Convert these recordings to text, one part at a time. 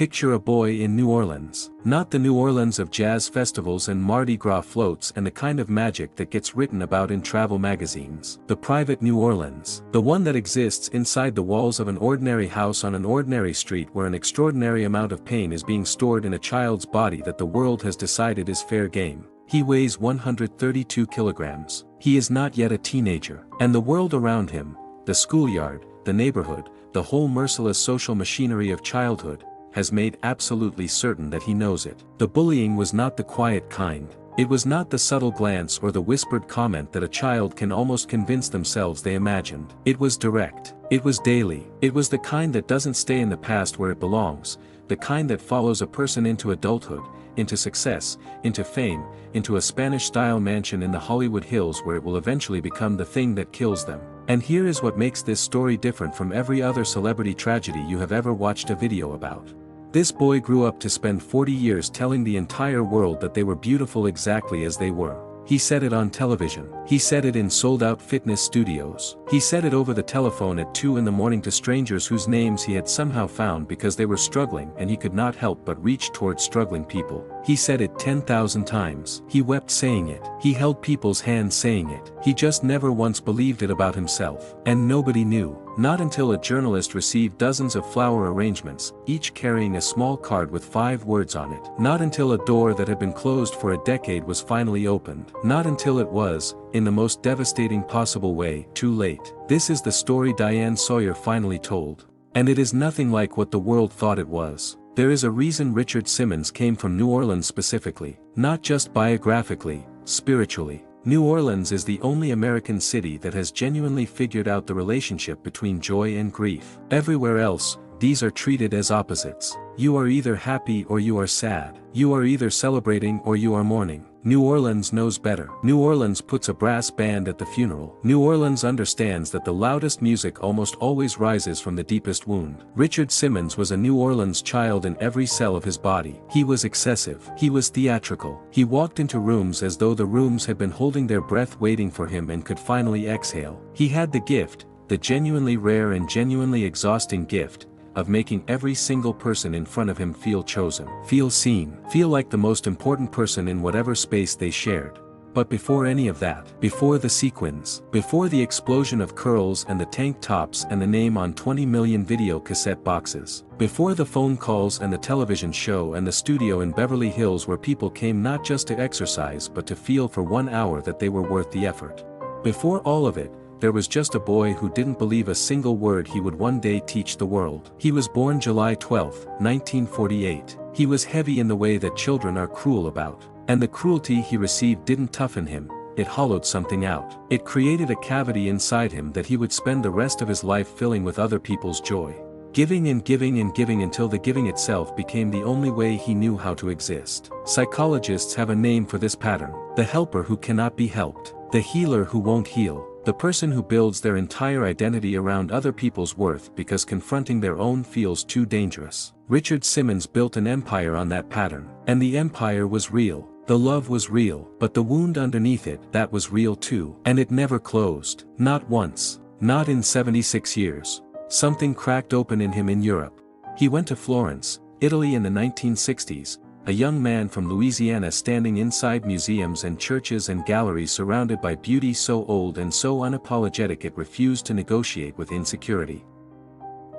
Picture a boy in New Orleans. Not the New Orleans of jazz festivals and Mardi Gras floats and the kind of magic that gets written about in travel magazines. The private New Orleans. The one that exists inside the walls of an ordinary house on an ordinary street where an extraordinary amount of pain is being stored in a child's body that the world has decided is fair game. He weighs 132 kilograms. He is not yet a teenager. And the world around him, the schoolyard, the neighborhood, the whole merciless social machinery of childhood, has made absolutely certain that he knows it. The bullying was not the quiet kind. It was not the subtle glance or the whispered comment that a child can almost convince themselves they imagined. It was direct. It was daily. It was the kind that doesn't stay in the past where it belongs, the kind that follows a person into adulthood, into success, into fame, into a Spanish-style mansion in the Hollywood Hills where it will eventually become the thing that kills them. And here is what makes this story different from every other celebrity tragedy you have ever watched a video about. This boy grew up to spend 40 years telling the entire world that they were beautiful exactly as they were. He said it on television. He said it in sold-out fitness studios. He said it over the telephone at 2 in the morning to strangers whose names he had somehow found because they were struggling and he could not help but reach towards struggling people. He said it 10,000 times. He wept saying it. He held people's hands saying it. He just never once believed it about himself. And nobody knew. Not until a journalist received dozens of flower arrangements, each carrying a small card with 5 words on it. Not until a door that had been closed for a decade was finally opened. Not until it was, in the most devastating possible way, too late. This is the story Diane Sawyer finally told. And it is nothing like what the world thought it was. There is a reason Richard Simmons came from New Orleans specifically, not just biographically, spiritually. New Orleans is the only American city that has genuinely figured out the relationship between joy and grief. Everywhere else, these are treated as opposites. You are either happy or you are sad. You are either celebrating or you are mourning. New Orleans knows better. New Orleans puts a brass band at the funeral. New Orleans understands that the loudest music almost always rises from the deepest wound. Richard Simmons was a New Orleans child in every cell of his body. He was excessive. He was theatrical. He walked into rooms as though the rooms had been holding their breath waiting for him and could finally exhale. He had the gift, the genuinely rare and genuinely exhausting gift, of making every single person in front of him feel chosen, feel seen, feel like the most important person in whatever space they shared. But before any of that, before the sequins, before the explosion of curls and the tank tops and the name on 20 million video cassette boxes, before the phone calls and the television show and the studio in Beverly Hills where people came not just to exercise but to feel for 1 hour that they were worth the effort. Before all of it, there was just a boy who didn't believe a single word he would one day teach the world. He was born July 12, 1948. He was heavy in the way that children are cruel about. And the cruelty he received didn't toughen him, it hollowed something out. It created a cavity inside him that he would spend the rest of his life filling with other people's joy. Giving and giving and giving until the giving itself became the only way he knew how to exist. Psychologists have a name for this pattern: the helper who cannot be helped, the healer who won't heal. The person who builds their entire identity around other people's worth because confronting their own feels too dangerous. Richard Simmons built an empire on that pattern. And the empire was real. The love was real. But the wound underneath it, that was real too. And it never closed. Not once. Not in 76 years. Something cracked open in him in Europe. He went to Florence, Italy in the 1960s. A young man from Louisiana standing inside museums and churches and galleries surrounded by beauty so old and so unapologetic it refused to negotiate with insecurity.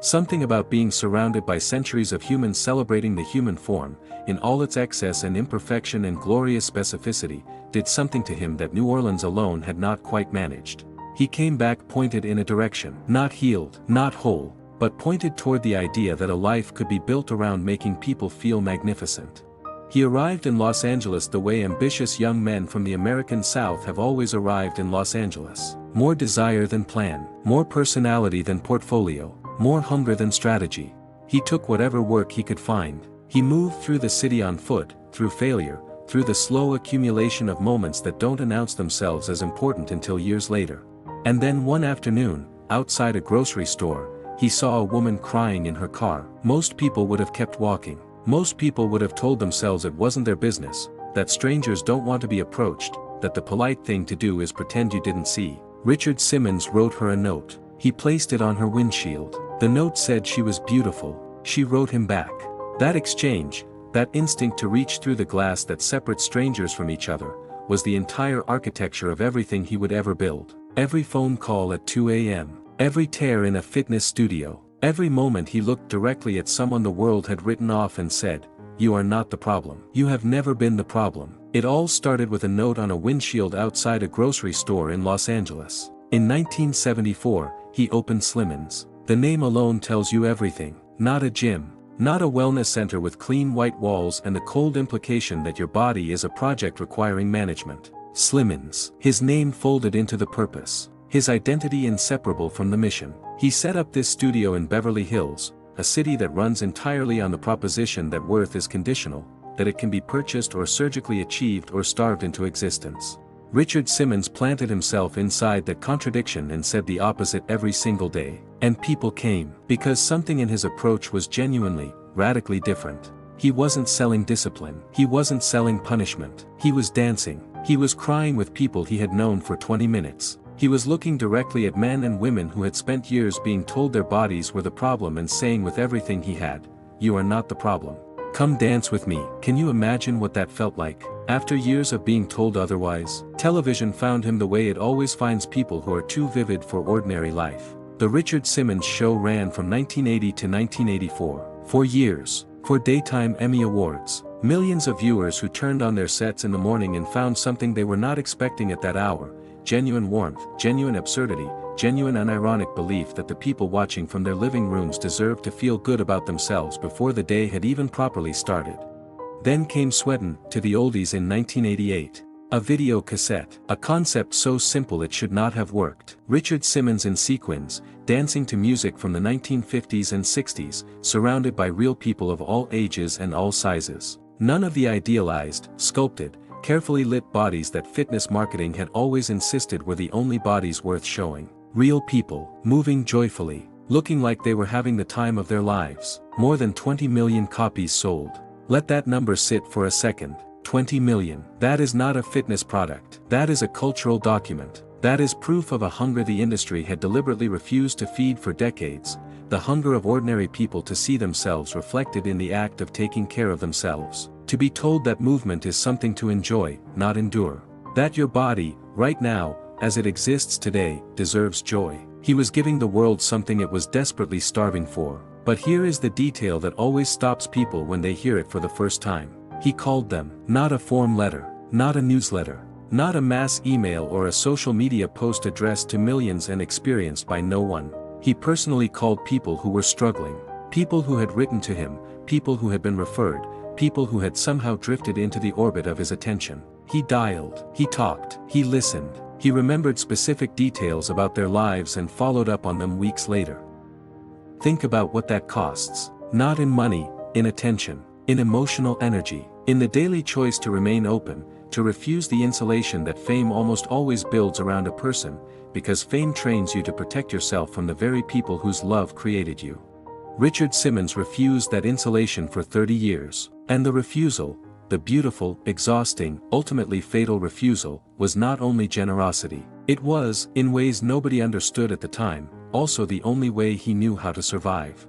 Something about being surrounded by centuries of humans celebrating the human form, in all its excess and imperfection and glorious specificity, did something to him that New Orleans alone had not quite managed. He came back pointed in a direction, not healed, not whole, but pointed toward the idea that a life could be built around making people feel magnificent. He arrived in Los Angeles the way ambitious young men from the American South have always arrived in Los Angeles. More desire than plan, more personality than portfolio, more hunger than strategy. He took whatever work he could find. He moved through the city on foot, through failure, through the slow accumulation of moments that don't announce themselves as important until years later. And then one afternoon, outside a grocery store, he saw a woman crying in her car. Most people would have kept walking. Most people would have told themselves it wasn't their business, that strangers don't want to be approached, that the polite thing to do is pretend you didn't see. Richard Simmons wrote her a note. He placed it on her windshield. The note said she was beautiful. She wrote him back. That exchange, that instinct to reach through the glass that separates strangers from each other, was the entire architecture of everything he would ever build. Every phone call at 2 a.m., every tear in a fitness studio, every moment he looked directly at someone the world had written off and said, "You are not the problem. You have never been the problem." It all started with a note on a windshield outside a grocery store in Los Angeles. In 1974, he opened Slimmins. The name alone tells you everything. Not a gym, not a wellness center with clean white walls and the cold implication that your body is a project requiring management. Slimmins. His name folded into the purpose. His identity inseparable from the mission. He set up this studio in Beverly Hills, a city that runs entirely on the proposition that worth is conditional, that it can be purchased or surgically achieved or starved into existence. Richard Simmons planted himself inside that contradiction and said the opposite every single day. And people came, because something in his approach was genuinely, radically different. He wasn't selling discipline. He wasn't selling punishment. He was dancing. He was crying with people he had known for 20 minutes. He was looking directly at men and women who had spent years being told their bodies were the problem and saying with everything he had, "You are not the problem. Come dance with me." Can you imagine what that felt like? After years of being told otherwise, television found him the way it always finds people who are too vivid for ordinary life. The Richard Simmons Show ran from 1980 to 1984. 4 years. 4 daytime Emmy Awards. Millions of viewers who turned on their sets in the morning and found something they were not expecting at that hour. Genuine warmth, genuine absurdity, genuine unironic belief that the people watching from their living rooms deserved to feel good about themselves before the day had even properly started. Then came Sweatin to the Oldies in 1988. A video cassette, a concept so simple it should not have worked. Richard Simmons in sequins, dancing to music from the 1950s and 60s, surrounded by real people of all ages and all sizes. None of the idealized, sculpted, carefully lit bodies that fitness marketing had always insisted were the only bodies worth showing. Real people, moving joyfully, looking like they were having the time of their lives. More than 20 million copies sold. Let that number sit for a second. 20 million. That is not a fitness product. That is a cultural document. That is proof of a hunger the industry had deliberately refused to feed for decades, the hunger of ordinary people to see themselves reflected in the act of taking care of themselves. To be told that movement is something to enjoy, not endure. That your body, right now, as it exists today, deserves joy. He was giving the world something it was desperately starving for. But here is the detail that always stops people when they hear it for the first time. He called them, not a form letter, not a newsletter, not a mass email or a social media post addressed to millions and experienced by no one. He personally called people who were struggling, people who had written to him, people who had been referred, people who had somehow drifted into the orbit of his attention. He dialed, he talked, he listened, he remembered specific details about their lives and followed up on them weeks later. Think about what that costs. Not in money, in attention, in emotional energy, in the daily choice to remain open, to refuse the insulation that fame almost always builds around a person, because fame trains you to protect yourself from the very people whose love created you. Richard Simmons refused that insulation for 30 years, and the refusal, the beautiful, exhausting, ultimately fatal refusal, was not only generosity. It was, in ways nobody understood at the time, also the only way he knew how to survive.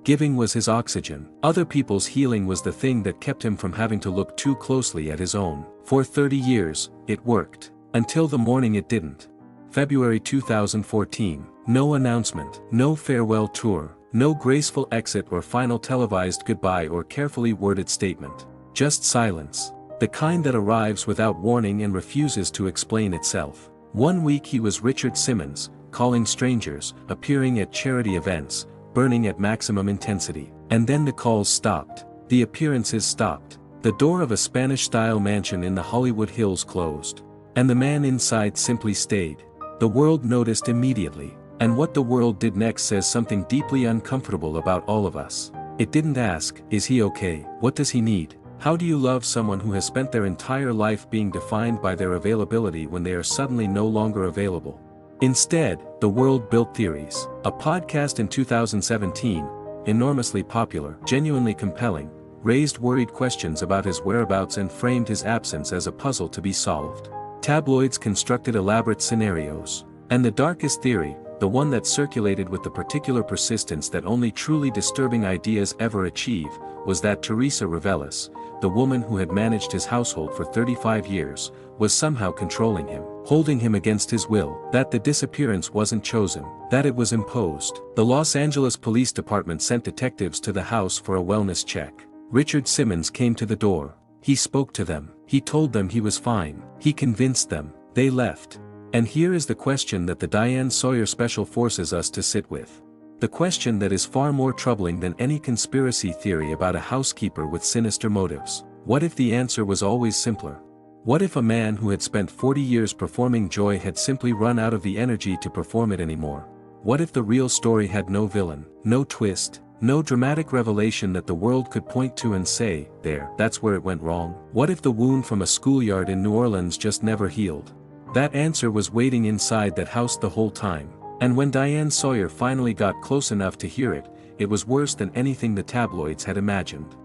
Giving was his oxygen. Other people's healing was the thing that kept him from having to look too closely at his own. For 30 years, it worked. Until the morning it didn't. February 2014. No announcement, no farewell tour, no graceful exit or final televised goodbye or carefully worded statement. Just silence. The kind that arrives without warning and refuses to explain itself. 1 week he was Richard Simmons, calling strangers, appearing at charity events, burning at maximum intensity. And then the calls stopped. The appearances stopped. The door of a Spanish-style mansion in the Hollywood Hills closed. And the man inside simply stayed. The world noticed immediately. And what the world did next says something deeply uncomfortable about all of us. It didn't ask, is he okay? What does he need? How do you love someone who has spent their entire life being defined by their availability when they are suddenly no longer available? Instead, the world built theories. A podcast in 2017, enormously popular, genuinely compelling, raised worried questions about his whereabouts and framed his absence as a puzzle to be solved. Tabloids constructed elaborate scenarios. And the darkest theory, the one that circulated with the particular persistence that only truly disturbing ideas ever achieve, was that Teresa Reveles, the woman who had managed his household for 35 years, was somehow controlling him, holding him against his will, that the disappearance wasn't chosen, that it was imposed. The Los Angeles Police Department sent detectives to the house for a wellness check. Richard Simmons came to the door. He spoke to them. He told them he was fine. He convinced them. They left. And here is the question that the Diane Sawyer special forces us to sit with. The question that is far more troubling than any conspiracy theory about a housekeeper with sinister motives. What if the answer was always simpler? What if a man who had spent 40 years performing joy had simply run out of the energy to perform it anymore? What if the real story had no villain, no twist, no dramatic revelation that the world could point to and say, there, that's where it went wrong? What if the wound from a schoolyard in New Orleans just never healed? That answer was waiting inside that house the whole time, and when Diane Sawyer finally got close enough to hear it, it was worse than anything the tabloids had imagined.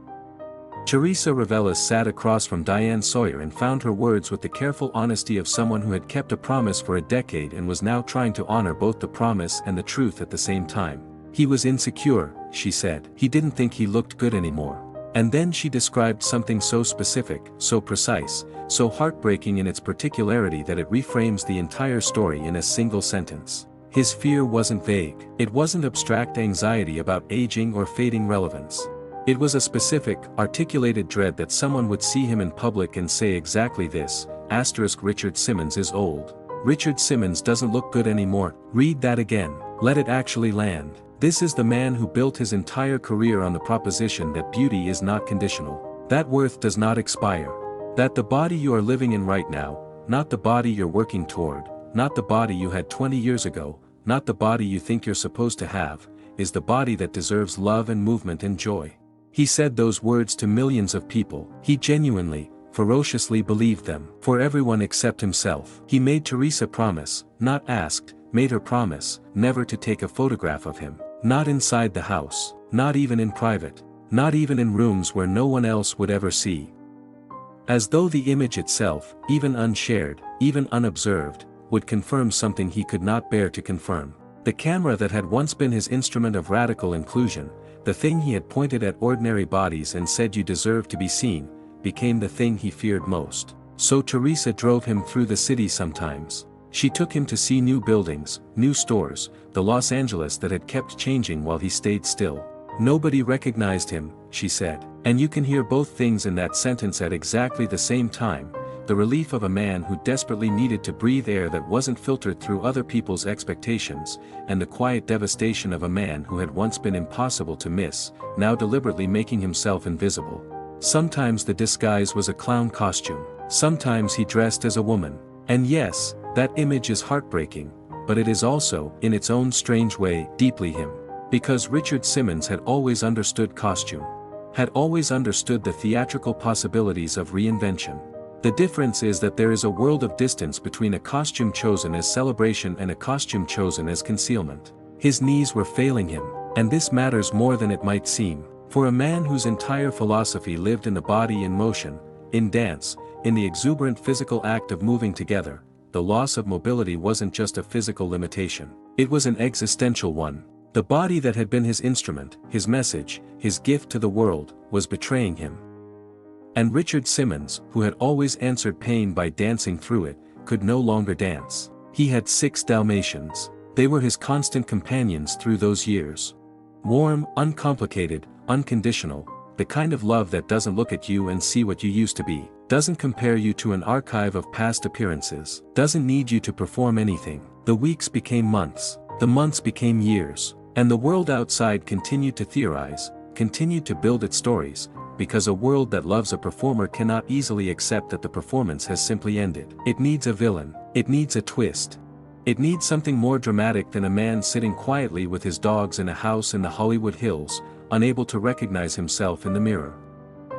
Teresa Reveles sat across from Diane Sawyer and found her words with the careful honesty of someone who had kept a promise for a decade and was now trying to honor both the promise and the truth at the same time. He was insecure, she said. He didn't think he looked good anymore. And then she described something so specific, so precise, so heartbreaking in its particularity that it reframes the entire story in a single sentence. His fear wasn't vague. It wasn't abstract anxiety about aging or fading relevance. It was a specific, articulated dread that someone would see him in public and say exactly this, Richard Simmons is old. Richard Simmons doesn't look good anymore. Read that again. Let it actually land. This is the man who built his entire career on the proposition that beauty is not conditional. That worth does not expire. That the body you are living in right now, not the body you're working toward, not the body you had 20 years ago, not the body you think you're supposed to have, is the body that deserves love and movement and joy. He said those words to millions of people. He genuinely, ferociously believed them. For everyone except himself. He made Teresa promise, not asked, made her promise, never to take a photograph of him. Not inside the house, not even in private, not even in rooms where no one else would ever see. As though the image itself, even unshared, even unobserved, would confirm something he could not bear to confirm. The camera that had once been his instrument of radical inclusion, the thing he had pointed at ordinary bodies and said you deserve to be seen, became the thing he feared most. So Teresa drove him through the city sometimes. She took him to see new buildings, new stores, the Los Angeles that had kept changing while he stayed still. Nobody recognized him, she said. And you can hear both things in that sentence at exactly the same time. The relief of a man who desperately needed to breathe air that wasn't filtered through other people's expectations, and the quiet devastation of a man who had once been impossible to miss, now deliberately making himself invisible. Sometimes the disguise was a clown costume. Sometimes he dressed as a woman. And yes, that image is heartbreaking, but it is also, in its own strange way, deeply him. Because Richard Simmons had always understood costume. Had always understood the theatrical possibilities of reinvention. The difference is that there is a world of distance between a costume chosen as celebration and a costume chosen as concealment. His knees were failing him, and this matters more than it might seem. For a man whose entire philosophy lived in the body in motion, in dance, in the exuberant physical act of moving together, the loss of mobility wasn't just a physical limitation. It was an existential one. The body that had been his instrument, his message, his gift to the world, was betraying him. And Richard Simmons, who had always answered pain by dancing through it, could no longer dance. He had 6 Dalmatians. They were his constant companions through those years. Warm, uncomplicated, unconditional, the kind of love that doesn't look at you and see what you used to be, doesn't compare you to an archive of past appearances, doesn't need you to perform anything. The weeks became months, the months became years, and the world outside continued to theorize, continued to build its stories, because a world that loves a performer cannot easily accept that the performance has simply ended. It needs a villain. It needs a twist. It needs something more dramatic than a man sitting quietly with his dogs in a house in the Hollywood Hills, unable to recognize himself in the mirror.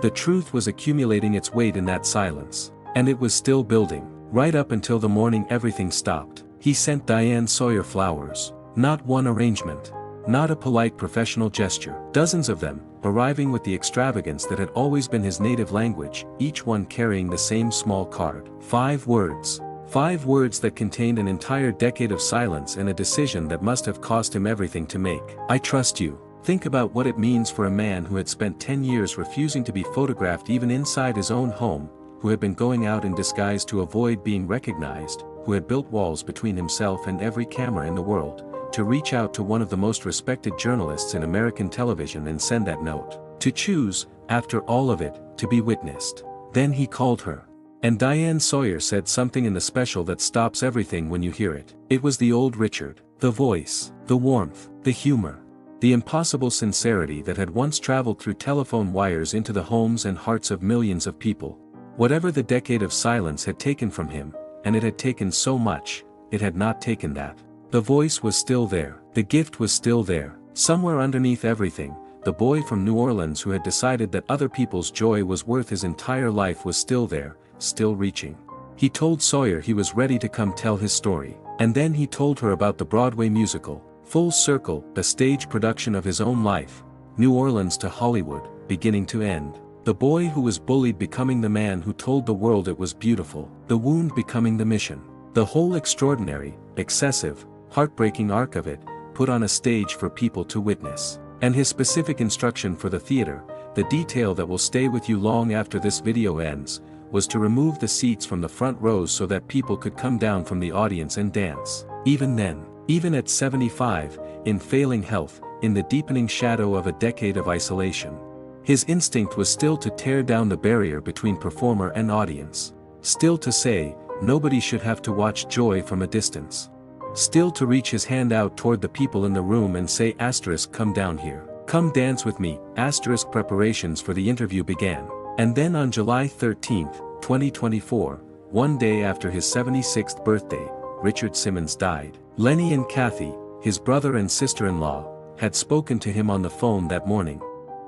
The truth was accumulating its weight in that silence, and it was still building. Right up until the morning everything stopped. He sent Diane Sawyer flowers. Not one arrangement. Not a polite professional gesture. Dozens of them, arriving with the extravagance that had always been his native language, each one carrying the same small card. 5 words. 5 words that contained an entire decade of silence and a decision that must have cost him everything to make. I trust you. Think about what it means for a man who had spent 10 years refusing to be photographed even inside his own home, who had been going out in disguise to avoid being recognized, who had built walls between himself and every camera in the world, to reach out to one of the most respected journalists in American television and send that note. To choose, after all of it, to be witnessed. Then he called her. And Diane Sawyer said something in the special that stops everything when you hear it. It was the old Richard. The voice, the warmth, the humor. The impossible sincerity that had once traveled through telephone wires into the homes and hearts of millions of people. Whatever the decade of silence had taken from him, and it had taken so much, it had not taken that. The voice was still there, the gift was still there, somewhere underneath everything, the boy from New Orleans who had decided that other people's joy was worth his entire life was still there, still reaching. He told Sawyer he was ready to come tell his story, and then he told her about the Broadway musical. Full circle, a stage production of his own life, New Orleans to Hollywood, beginning to end. The boy who was bullied becoming the man who told the world it was beautiful, the wound becoming the mission. The whole extraordinary, excessive, heartbreaking arc of it, put on a stage for people to witness. And his specific instruction for the theater, the detail that will stay with you long after this video ends, was to remove the seats from the front rows so that people could come down from the audience and dance. Even then, even at 75, in failing health, in the deepening shadow of a decade of isolation, his instinct was still to tear down the barrier between performer and audience. Still to say, nobody should have to watch joy from a distance. Still to reach his hand out toward the people in the room and say *, come down here. Come dance with me, *. Preparations for the interview began. And then on July 13, 2024, one day after his 76th birthday, Richard Simmons died. Lenny and Kathy, his brother and sister-in-law, had spoken to him on the phone that morning.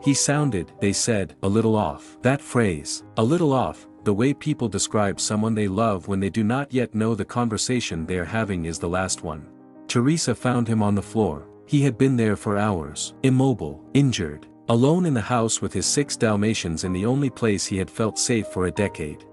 He sounded, they said, a little off. That phrase, a little off, the way people describe someone they love when they do not yet know the conversation they are having is the last one. Teresa found him on the floor. He had been there for hours, immobile, injured, alone in the house with his 6 Dalmatians in the only place he had felt safe for a decade.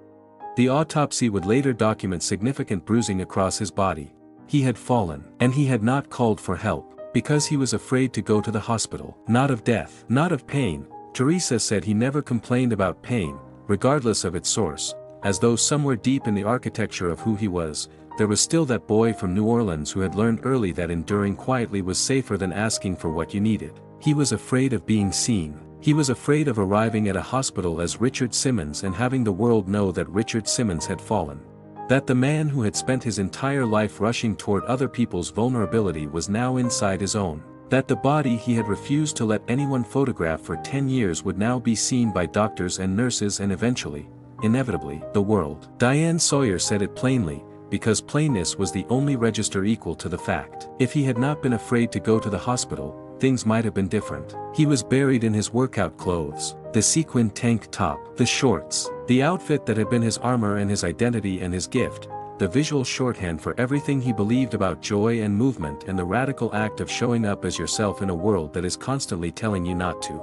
The autopsy would later document significant bruising across his body. He had fallen, and he had not called for help, because he was afraid to go to the hospital. Not of death, not of pain. Teresa said he never complained about pain, regardless of its source, as though somewhere deep in the architecture of who he was, there was still that boy from New Orleans who had learned early that enduring quietly was safer than asking for what you needed. He was afraid of being seen. He was afraid of arriving at a hospital as Richard Simmons and having the world know that Richard Simmons had fallen. That the man who had spent his entire life rushing toward other people's vulnerability was now inside his own. That the body he had refused to let anyone photograph for 10 years would now be seen by doctors and nurses and eventually, inevitably, the world. Diane Sawyer said it plainly, because plainness was the only register equal to the fact. If he had not been afraid to go to the hospital, things might have been different. He was buried in his workout clothes, the sequin tank top, the shorts, the outfit that had been his armor and his identity and his gift, the visual shorthand for everything he believed about joy and movement and the radical act of showing up as yourself in a world that is constantly telling you not to.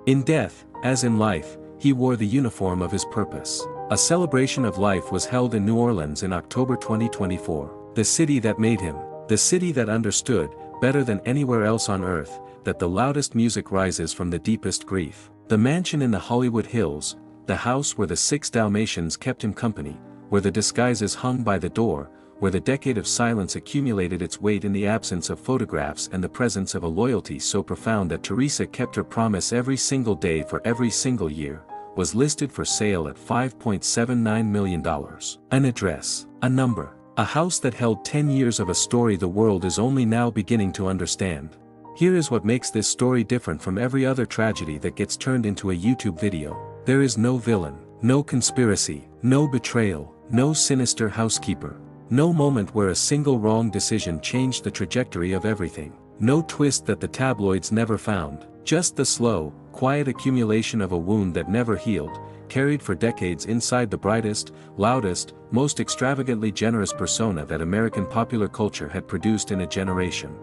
In death, as in life, he wore the uniform of his purpose. A celebration of life was held in New Orleans in October 2024. The city that made him, the city that understood, better than anywhere else on earth, that the loudest music rises from the deepest grief. The mansion in the Hollywood Hills, the house where the 6 Dalmatians kept him company, where the disguises hung by the door, where the decade of silence accumulated its weight in the absence of photographs and the presence of a loyalty so profound that Teresa kept her promise every single day for every single year, was listed for sale at $5.79 million. An address, a number, a house that held 10 years of a story the world is only now beginning to understand. Here is what makes this story different from every other tragedy that gets turned into a YouTube video. There is no villain, no conspiracy, no betrayal, no sinister housekeeper. No moment where a single wrong decision changed the trajectory of everything. No twist that the tabloids never found. Just the slow, quiet accumulation of a wound that never healed, carried for decades inside the brightest, loudest, most extravagantly generous persona that American popular culture had produced in a generation.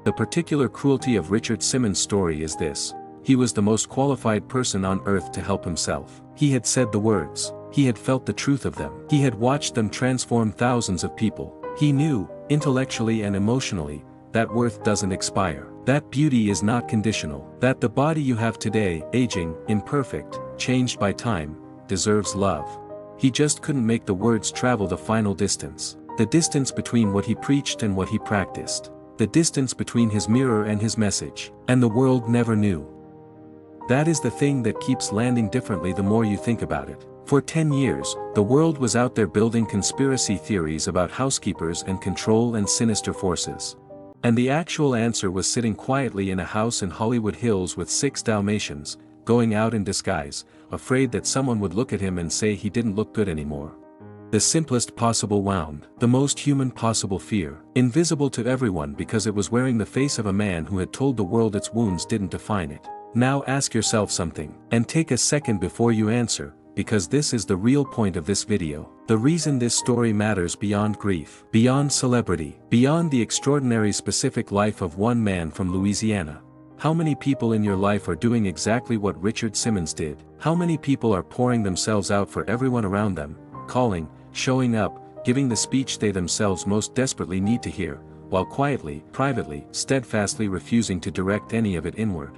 The particular cruelty of Richard Simmons' story is this: he was the most qualified person on earth to help himself. He had said the words. He had felt the truth of them. He had watched them transform thousands of people. He knew, intellectually and emotionally, that worth doesn't expire. That beauty is not conditional. That the body you have today, aging, imperfect, changed by time, deserves love. He just couldn't make the words travel the final distance. The distance between what he preached and what he practiced. The distance between his mirror and his message. And the world never knew. That is the thing that keeps landing differently the more you think about it. For 10 years, the world was out there building conspiracy theories about housekeepers and control and sinister forces. And the actual answer was sitting quietly in a house in Hollywood Hills with 6 Dalmatians, going out in disguise, afraid that someone would look at him and say he didn't look good anymore. The simplest possible wound, the most human possible fear, invisible to everyone because it was wearing the face of a man who had told the world its wounds didn't define it. Now ask yourself something, and take a second before you answer, because this is the real point of this video. The reason this story matters beyond grief, beyond celebrity, beyond the extraordinary specific life of one man from Louisiana. How many people in your life are doing exactly what Richard Simmons did? How many people are pouring themselves out for everyone around them, calling, showing up, giving the speech they themselves most desperately need to hear, while quietly, privately, steadfastly refusing to direct any of it inward?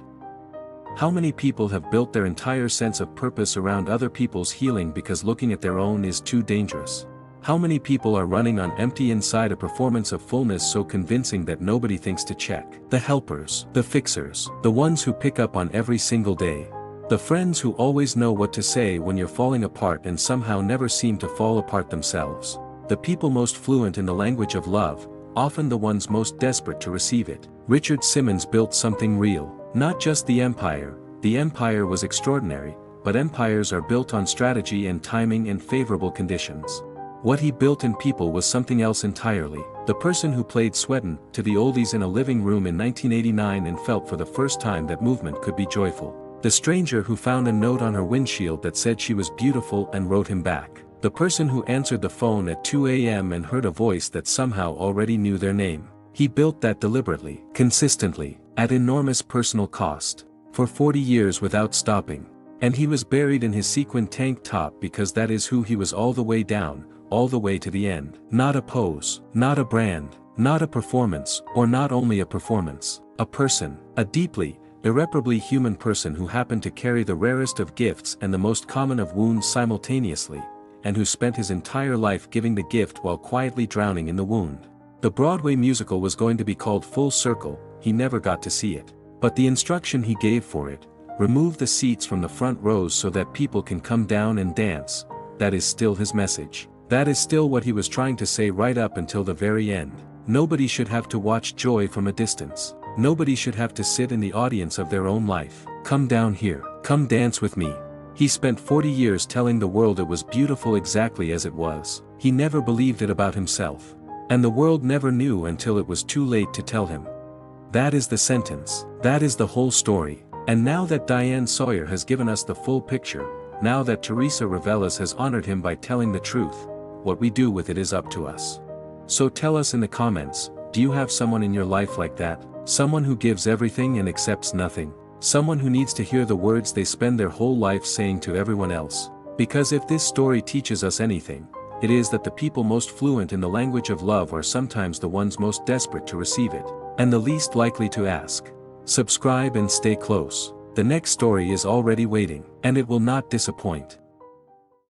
How many people have built their entire sense of purpose around other people's healing because looking at their own is too dangerous? How many people are running on empty inside a performance of fullness so convincing that nobody thinks to check? The helpers, the fixers, the ones who pick up on every single day. The friends who always know what to say when you're falling apart and somehow never seem to fall apart themselves. The people most fluent in the language of love, often the ones most desperate to receive it. Richard Simmons built something real. Not just the empire was extraordinary, but empires are built on strategy and timing and favorable conditions. What he built in people was something else entirely. The person who played Sweatin to the Oldies in a living room in 1989 and felt for the first time that movement could be joyful. The stranger who found a note on her windshield that said she was beautiful and wrote him back. The person who answered the phone at 2 a.m. and heard a voice that somehow already knew their name. He built that deliberately, consistently, at enormous personal cost, for 40 years without stopping. And he was buried in his sequin tank top because that is who he was all the way down, all the way to the end. Not a pose, not a brand, not a performance, or not only a performance. A person, a deeply, irreparably human person who happened to carry the rarest of gifts and the most common of wounds simultaneously, and who spent his entire life giving the gift while quietly drowning in the wound. The Broadway musical was going to be called Full Circle. He never got to see it. But the instruction he gave for it, remove the seats from the front rows so that people can come down and dance, that is still his message. That is still what he was trying to say right up until the very end. Nobody should have to watch joy from a distance. Nobody should have to sit in the audience of their own life. Come down here. Come dance with me. He spent 40 years telling the world it was beautiful exactly as it was. He never believed it about himself. And the world never knew until it was too late to tell him. That is the sentence. That is the whole story. And now that Diane Sawyer has given us the full picture, now that Teresa Reveles has honored him by telling the truth, what we do with it is up to us. So tell us in the comments, do you have someone in your life like that? Someone who gives everything and accepts nothing? Someone who needs to hear the words they spend their whole life saying to everyone else? Because if this story teaches us anything, it is that the people most fluent in the language of love are sometimes the ones most desperate to receive it, and the least likely to ask. Subscribe and stay close. The next story is already waiting, and it will not disappoint.